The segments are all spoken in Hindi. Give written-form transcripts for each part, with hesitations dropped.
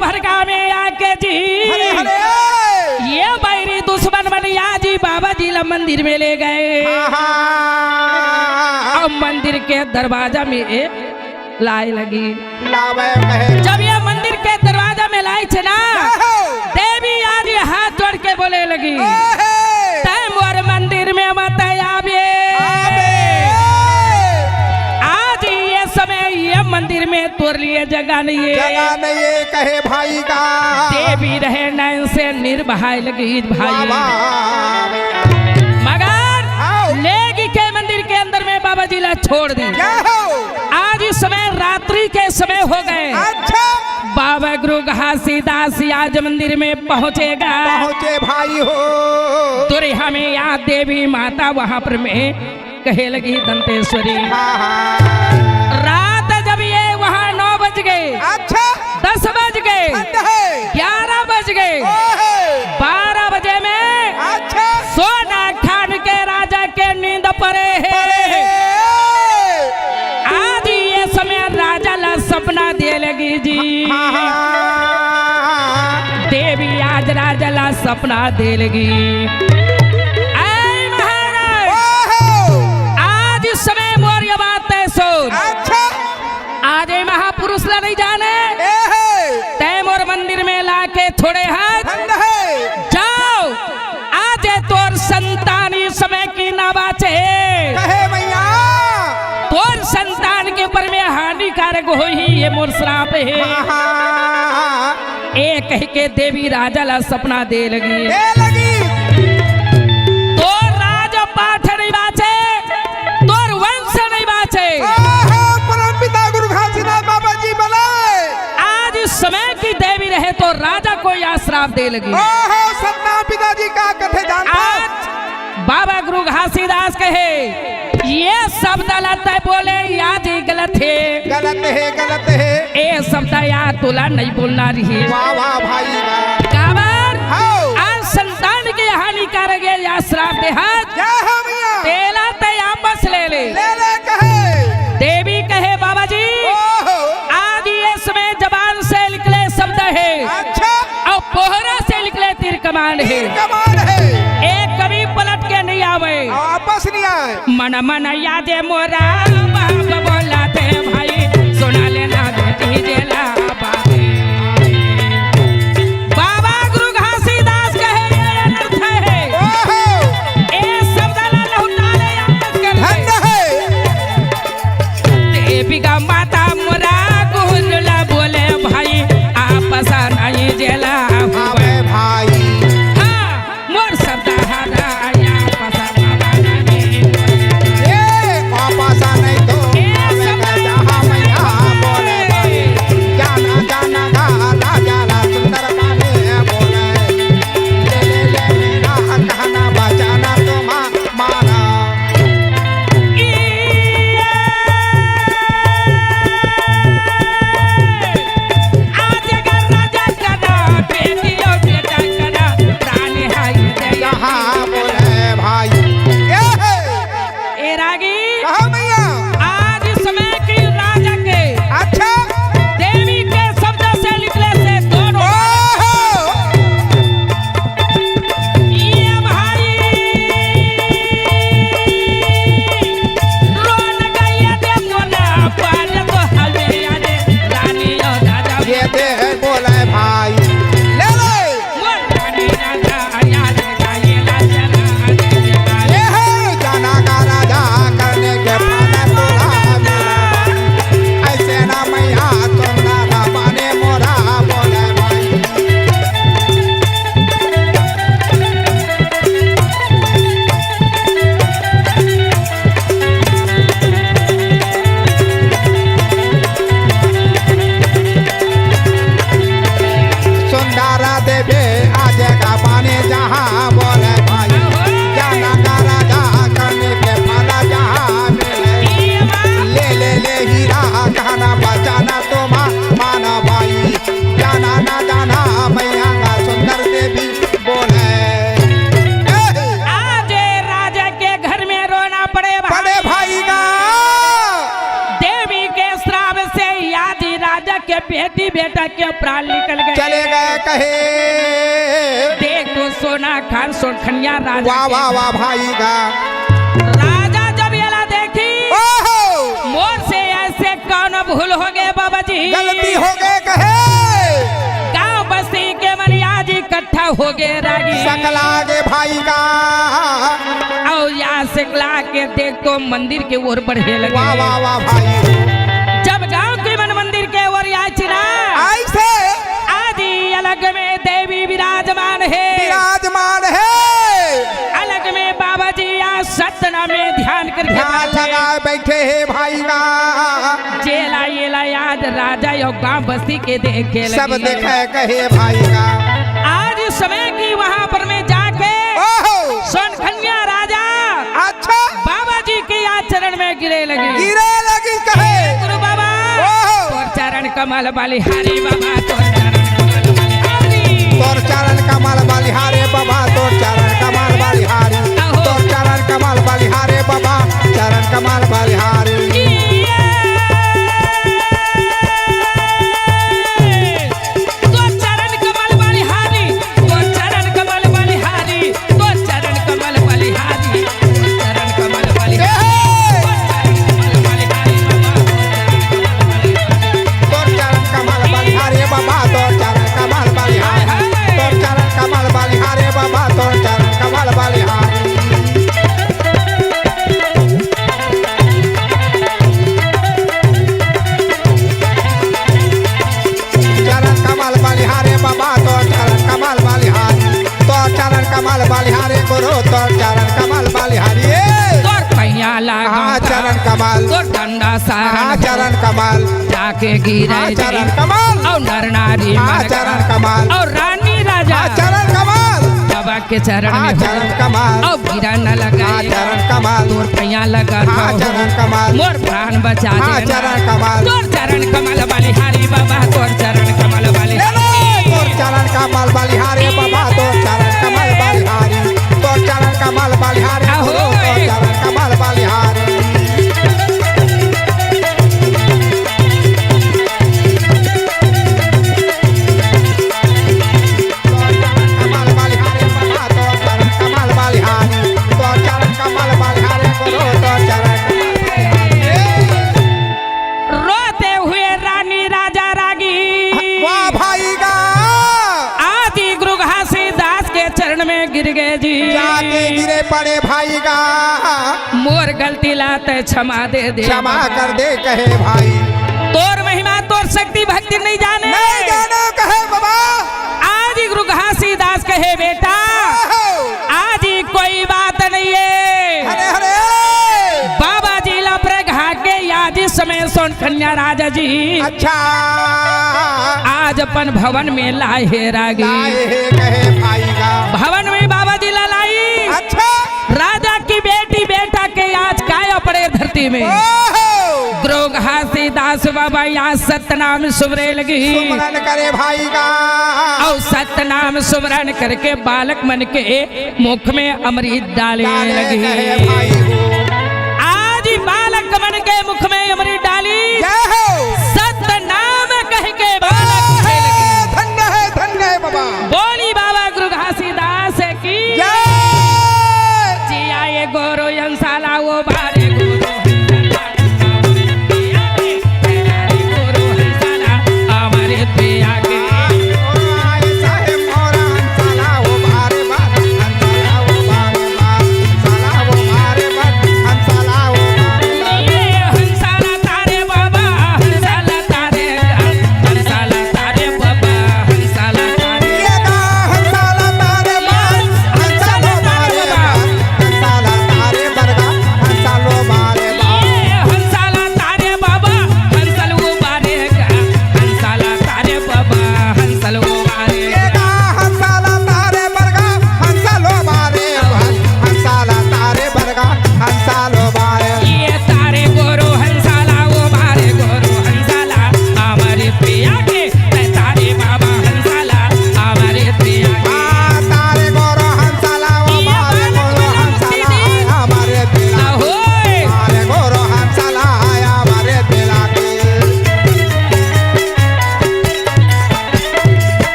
भड़का में आके जी ये बैरी दुश्मन बनिया जी बाबा जी ला मंदिर में ले गए। अब मंदिर के दरवाजा में लाई लगी। जब ये मंदिर के दरवाजा में लाई छे ना देवी आज हाथ जोड़ के बोले लगी तय मोर मंदिर में मत आवे। आज ये समय ये मंदिर में तोर लिए जगह नहीं है कहे भाई का। देवी रहे नैन से निर्भय लगी भाई मगर लेगी के मंदिर के अंदर में बाबा जी ला छोड़ दी। आज इस समय रात्रि के समय हो गए। अच्छा बाबा गुरु घासीदास आज मंदिर में पहुंचेगा। पहुंचे भाई हो तुरे हमें याद देवी माता वहां पर में कहे लगी दंतेश्वरी। रात जब ये वहां 9 बज गए। अच्छा 10 बज गए 11 बज गए 12 बजे में अच्छा सोना खान के राजा के नींद पड़े है। आज ये समय राजा ला सपना दे लगी जी। देवी आज राजा ला सपना दे लगी। आज इस समय मोर बात है सुन। आज ये महापुरुष ला नहीं जाने तय मोर मंदिर में लाके थोड़े हाथ जाओ। आज तोर संतान इस समय की ना बाचे तोर संतान के ऊपर में हानिकारक हो ही ये मोर श्राप है। एक कह के देवी राजा ला सपना दे लगी। तोर राज पाठ नहीं बाचे तोर वंश नहीं बाचे। परम पिता गुरु घासीदास बाबा जी बोले आज इस समय की देवी रहे तो राजा को यह श्राप दे लगी। सतना पिताजी का कथे जानता। आज बाबा गुरु घासीदास कहे ये शब्द गलत है बोले याद ही गलत है गलत है ए शब्द यार तुला नहीं बोलना रही। वाह वाह भाई काबर आज संतान के हानिकारक है या श्राप दे हाथ तेला ते आपस ले कहे। देवी कहे बाबा जी आज ये समय जबान से निकले शब्द है। अच्छा और पोहरा से निकले तीर कमान है। एक कभी पलट के नहीं आवे वापस नहीं आए। मन मन यादे मोरा बाबा बोला थे भाई सुना लेना बेटी जेला बाबे। बाबा गुरु घासीदास कहे ये अनर्थ है ए शब्द ला लहुटा ले आपस कर देवी का माता मोरा गुजला बोले भाई आपस नहीं जेला हुए भाई मोर शब्द हरा नहीं तो के बेटी बेटा के प्राण निकल गए। चले गए कहे देख तो सोना खान सोनखनिया राजा वाह वाह वाह भाई का राजा जब ये देखी मोर से ऐसे कौन भूल हो गए बाबा जी, गलती हो गए कहे गांव बस्ती के मरियाज इकट्ठा हो गए रागी सकला गे भाई का और यहाँ से ला के देख तो मंदिर के ओर बढ़े लगे। वाह वाह वाह भाई जब गांव के मन मंदिर के ओर आए चिना ऐसे आदि अलग में देवी विराजमान है, विराजमान है। अलग में बाबा जी यहाँ सतना में ध्यान करके ध्यान लगाए बैठे है भाई का जेला येला याद राजा यो गांव बस्ती के देखे लगे। सब देखे कहे भाई का आज समय की वहाँ पर में जाके सोनखनिया राजा अच्छा बाबा जी के यहाँ चरण में गिरे लगे। गिरे लगी कहे गुरु बाबा तोर चरण कमल बलिहारी बाबा तोर चरण कमल बलिहारी तोर चरण कमल बलिहारे बाबा तोर चरण कमल बलिहारी तोर चरण कमल बलिहारे बाबा चरण कमल बलिहारी तोर चरण कमल बलिहारी तोर चरण कमल बलिहारी तोर चरण कमल बलिहारी चरण कमल तोर चरण कमल बलिहारे बाबा तोर चरण कमल बलिहारी तोर चरण कमल बलिहारे बाबा तोर चरण कमल बलिहारी चरण कमल बलिहारे बाबा तोर चरण कमल बलिहारी तोर चरण कमल बलिहारे गुरु तोर चरण कमल बलिहारी तोर पैया लगा हाँ चरण कमल तोर डंडा हाँ सारा चरण कमल जाके गिरे हाँ चरण कमल और नर नारी हाँ मर चरण कमल और रानी राजा हाँ चरण कमल बाबा के चरण हाँ में चरण कमल और गिरा न लगा हाँ चरण कमल तोर पैया लगा हाँ चरण कमल मोर प्राण बचा हाँ देना। चरण कमल तोर चरण कमल बलिहारी बाबा तोर चरण कमल बलिहारी तोर चरण कमल बलिहारे बाबा तोर चरण कमल बलिहारी तोर चरण कमल बलिहारे गुरु तोर चरण कमल बलिहारी कमल बलिहारे बाबा तोर चरण कमल बलिहारी तोर चरण कमल बलिहारे गुरु तोर चरण रोते हुए रानी राजा रागी वाह भाई का आदि गुरु घासीदास के चरण में गिर गए जी जाके गिरे पड़े भाई का मोर गलती लाते क्षमा दे दे क्षमा कर दे कहे भाई तोर महिमा तोर शक्ति भक्ति नहीं जाने नहीं जानो कहे बाबा आज गुरु घासीदास कहे बेटा आज ही कोई बात नहीं है हरे हरे बाबा जी लपरे घा के याद इस समय सोनखनिया राजा जी अच्छा आज अपन भवन में लाए है रागी लाए है कहे भाई का भवन में बाबा जी ला लाई अच्छा राजा की बेटी बेटा के आज काया पड़े धरती में गुरु घासीदास बाबा यहाँ सतनाम सुमरे लगी सुमरन करे भाई का और सतनाम सुमरन करके बालक मन के मुख में अमृत डाले डाले लगी कहे भाई हो आज बालक मन के मुख में अमृत डाली जय हो सतनाम कह के बालक उठे लगी। धन्य है बाबा बोली बाबा गुरु घासीदास की जय जिया ये गोरो यंसाला वो बारे गोरो गोरो हंसाला हमारे पे आके आए साहेब मोरा हंसाला वो भारे बार हंसाला वो भारे बार हंसाला वो भारे बार हंसाला वो भारे बार ये हंसाला तारे बाबा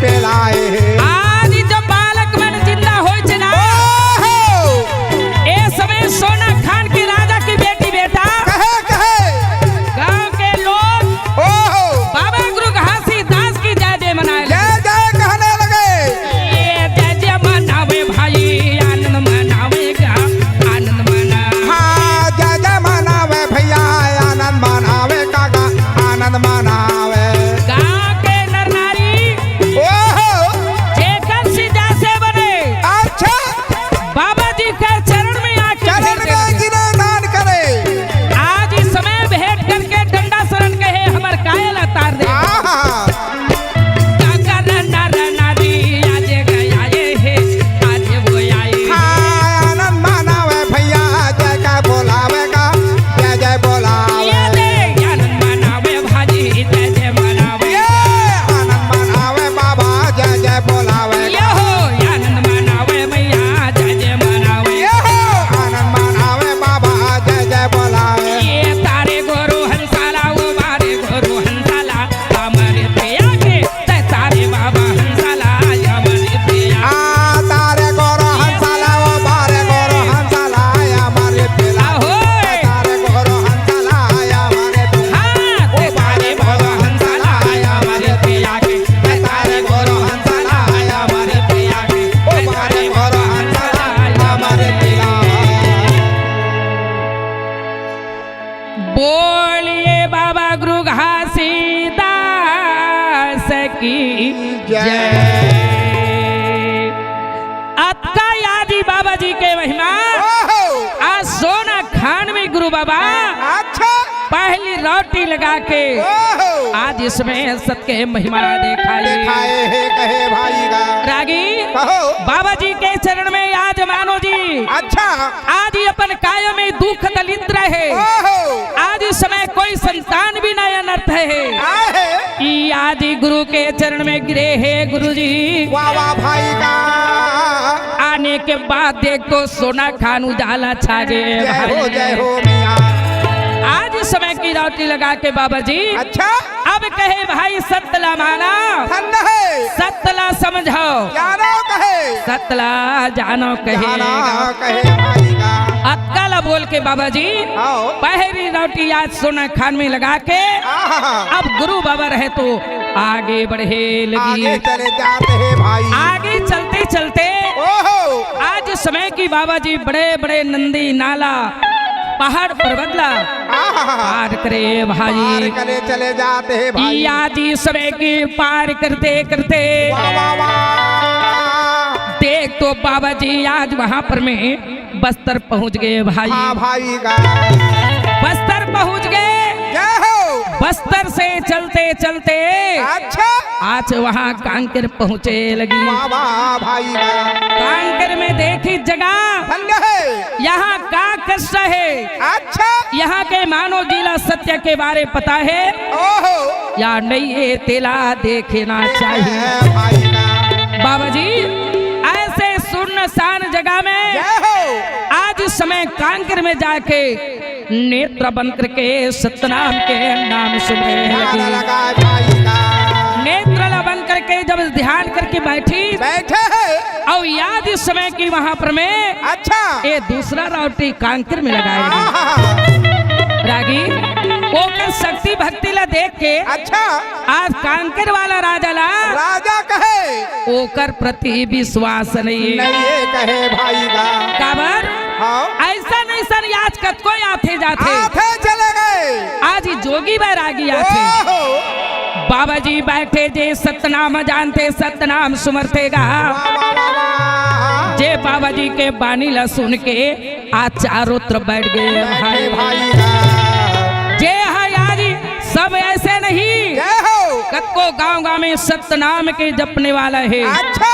पेलाए हे आज जब बालक मन जिंदा हो जना ओहो ए समय सोना खान की राजा की बेटी बेटा कहे कहे गांव के लोग ओहो बाबा गुरु घासीदास की जय जय मनाए जय जय कहने लगे ये जय जय मनावे भाई आनंद मनावेगा आनंद मना हाँ जय जय मनावे भैया आनंद मनावे काका आनंद मनावे गांव के नर नारी ओहो जेकर सीधा से बने अच्छा बाबा जी के चरण में आके चरण भेंट में करेंगे। गिरे दान करे आज इस समय भेंट करके डंडा शरण कहे हमर कायल तार दे आहा काका रना रना दी आज गया ये है आज वो आए हाँ आनंद मनावे भैया जय जय बोलावे का जय जय बोलावे ये दे आनंद मनावे भाजी जय जय मनावे ये आनंद मनावे बाबा जय जय बोलावे ये हो आनंद मनावे मैया जय जय मनावे ये हो आनंद मनावे बाबा जय जय बोलावे ये तारे गोरु हंसाला वो बारे गोरु हंसाला हमारे पिया के ते तारे बाबा हंसाला हमारे पिया आ तारे गोरो हंसाला वो बारे गोरो हंसाला या मारे पिला आहो तारे गोरो हंसाला या मारे पिला हाँ ते तारे बाबा हंसाला हमारे पिया के ते तारे गोरु हंसाला हमारे पिया के ओ ते बारे तारे गोरो बाबा हंसाला हंसाला या मारे पिला बोलिए बाबा गुरु घासीदास की जय अक्का यादी बाबा जी के महिमा ओहो आज सोना खान में गुरु बाबा अच्छा पहली रोटी लगा के ओहो आज इसमें सत्य महिमा दिखाई दिखाए है कहे भाई का रागी कहो बाबा जी के चरण में आज मानो जी अच्छा आज ही अपन काय में दुख दलित रहे ओहो आज इस समय कोई संतान भी नया अनर्थ है आए कि आज ही गुरु के चरण में गिरे है गुरु जी वाह वाह भाई का आने के बाद देख तो सोना खान उजाला छा गए जय हो मियां आज इस समय की रोटी लगा के बाबा जी अच्छा अब कहे भाई सतला माना धन्य है सतला समझो जानो कहे सतला जानो जाना कहे कहे भाई का अक्कला बोल के बाबा जी आओ पहली रोटी आज सोना खान में लगा के आहा अब गुरु बाबा रहे तो आगे बढ़े लगी आगे चले जाते हैं भाई आगे चलते चलते ओहो आज समय की बाबा जी बड़े बड़े नंदी नाला पहाड़ पर बदला आहा पार करे पार भाई करे चले जाते हैं भाई आज ही समय की पार करते करते वाह वाह वाह देख तो बाबा जी आज वहां पर में बस्तर पहुंच गए भाई हाँ भाई का बस्तर पहुंच गए जय हो बस्तर से चलते चलते अच्छा आज वहां कांकर पहुंचे लगी वाह वाह भाई का कांकर में देखी जगह धन्य है यहाँ का कष्ट है अच्छा यहाँ के मानव जिला सत्य के बारे पता है ओहो या नहीं ये तेला देखना चाहिए है भाई का बाबा जी ऐसे सुनसान जगह में जय हो आज इस समय कांकर में जाके नेत्र बंद करके सतनाम के नाम सुनने ध्यान लगी लगाए भाई का नेत्र बंद करके जब ध्यान करके बैठी बैठे है और याद इस समय की वहां पर में अच्छा ये दूसरा रोटी कांकर में लगाएगी आहा रागी ओकर शक्ति भक्ति ला देख के अच्छा आज कांकर वाला राजा ला राजा कहे ओकर प्रति विश्वास नहीं नहीं ये कहे भाई का काबर हाँ ऐसा नहीं सर आज कत कोई आते जाते आते चले गए आज ही जोगी बैरागी आते ओहो बाबा जी बैठे जे सतनाम जानते सतनाम सुमरते गा वाह वाह वाह वाह जे बाबा जी के बानी ला सुन के आज चारों तरफ बैठ गए बैठे भाई भाई का जे है आज सब ऐसे नहीं जय हो कतको गांव गांव में सतनाम के जपने वाला है अच्छा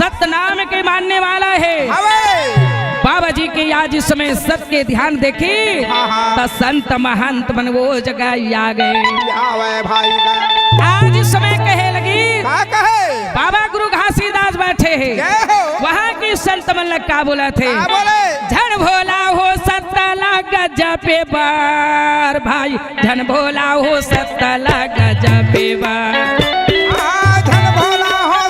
सतनाम के मानने वाला है हवे बाबा जी के आज इस समय सत के ध्यान देखी हाँ। तो संत महंत मन वो जगह आ गए आवे भाई का आज इस समय कहे लगी का कहे बाबा गुरु घासीदास बैठे हैं जय हो वहाँ की संत मन लग का बोला थे का बोले झन भोला हो सतला गजा पे बार भाई झन भोला हो सतला गजा पे बार धन भोला हो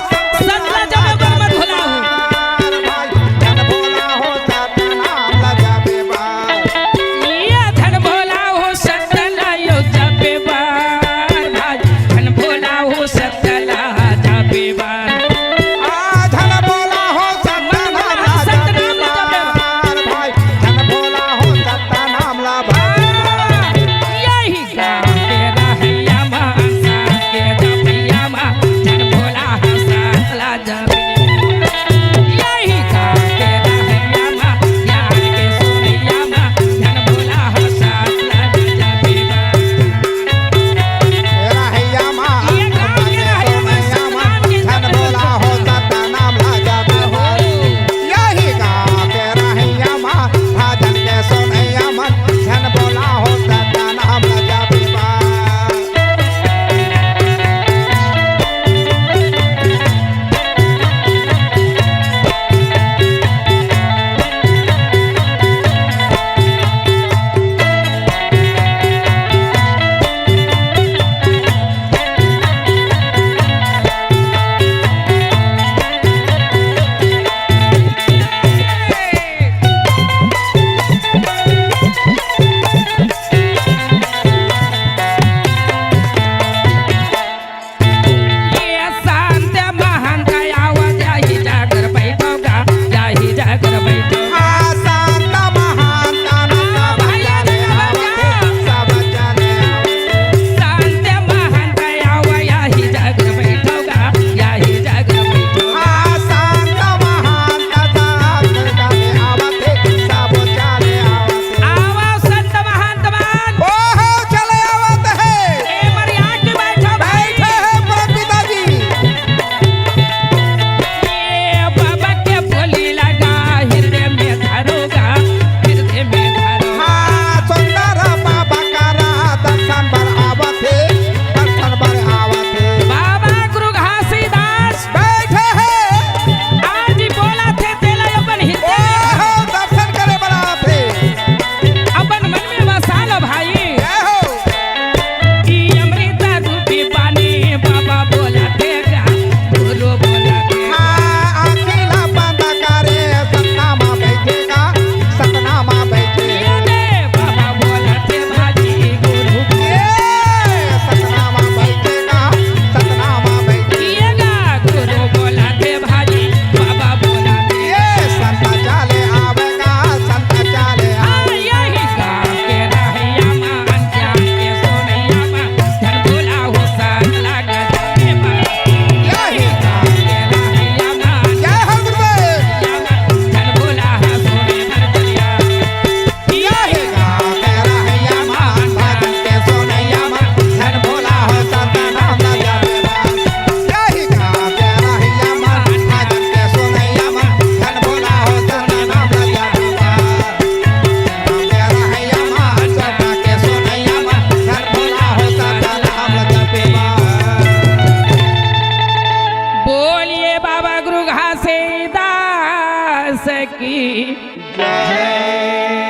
बाबा गुरु घासीदास की जय।